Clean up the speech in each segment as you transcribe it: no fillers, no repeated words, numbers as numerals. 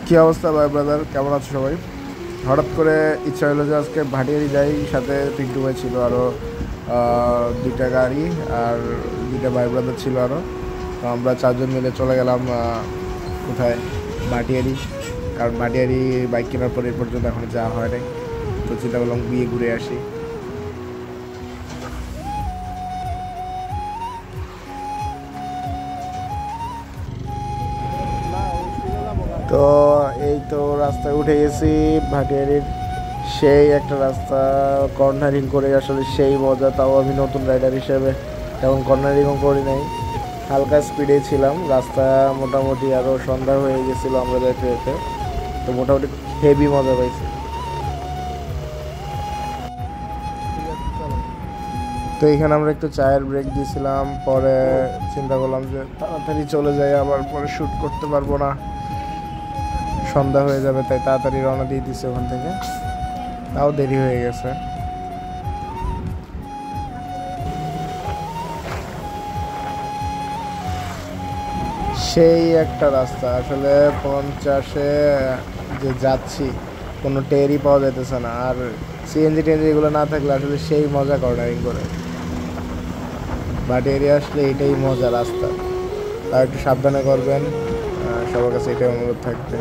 কি অবস্থা ভাই ব্রাদার, কেমন আছো সবাই? হঠাৎ করে ইচ্ছা হলো যে আজকে ভাটিয়ারি যাই, সাথে পিন্টু ভাই ছিল, আরও দুইটা গাড়ি আর দুইটা ভাই ব্রাদার ছিল আরও। তো আমরা চারজন মিলে চলে গেলাম কোথায়, ভাটিয়ারি। কারণ ভাটিয়ারি বাইক কেনার পর এ পর্যন্ত এখন যাওয়া হয় নাই, তো চিন্তা করলাম গিয়ে ঘুরে আসি। তো এই তো রাস্তায় উঠে গেছি ভাটিয়ারির। সেই একটা রাস্তা, কর্নারিং করে আসলে সেই মজা। তাও আমি নতুন রাইডার হিসেবে তেমন কর্নারিংও করি নাই, হালকা স্পিডে ছিলাম। রাস্তা মোটামুটি আরও সন্ধ্যা হয়ে গেছিলো আমরা যেতে যেতে, তো মোটামুটি হেভি মজা পাইছি। তো এখানে আমরা একটু চায়ের ব্রেক দিয়েছিলাম, পরে চিন্তা করলাম যে তাড়াতাড়ি চলে যাই, আবার পরে শ্যুট করতে পারবো না, সন্ধ্যা হয়ে যাবে, তাই তাড়াতাড়ি রওনা দিয়ে দিচ্ছে ওখান থেকে। তাও দেরি হয়ে গেছে। সেই একটা রাস্তা আসলে 50-এ যে যাচ্ছি কোনো টেরই পাওয়া যেতেছে না। আর সিএনজি টিএনজি এগুলো না থাকলে আসলে সেই মজা কর্নারিং করে, বাট এরিয়া আসলে এটাই মজা রাস্তা। তাও একটু সাবধানে করবেন, সবার কাছে এটাই অনুরোধ থাকবে।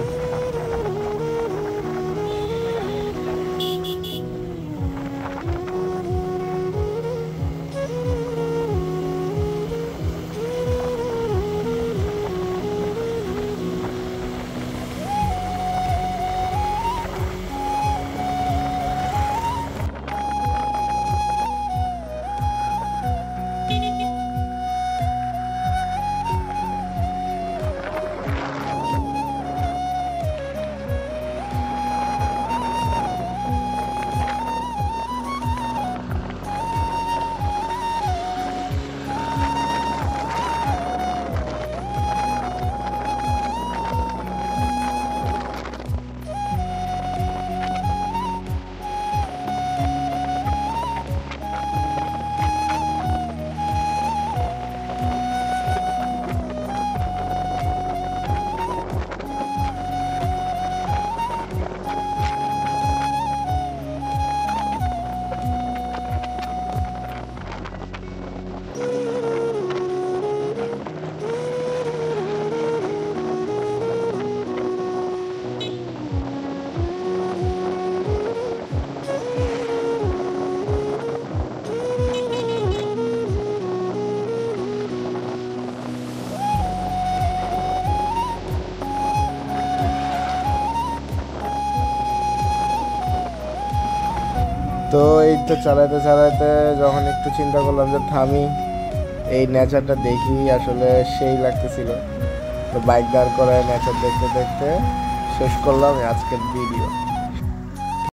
তো এই তো চালাইতে চালাইতে যখন একটু চিন্তা করলাম যে থামি, এই নেচারটা দেখি, আসলে সেই লাগতেছিল। তো বাইক দাঁড় করে নেচার দেখতে দেখতে শেষ করলাম আজকের ভিডিও।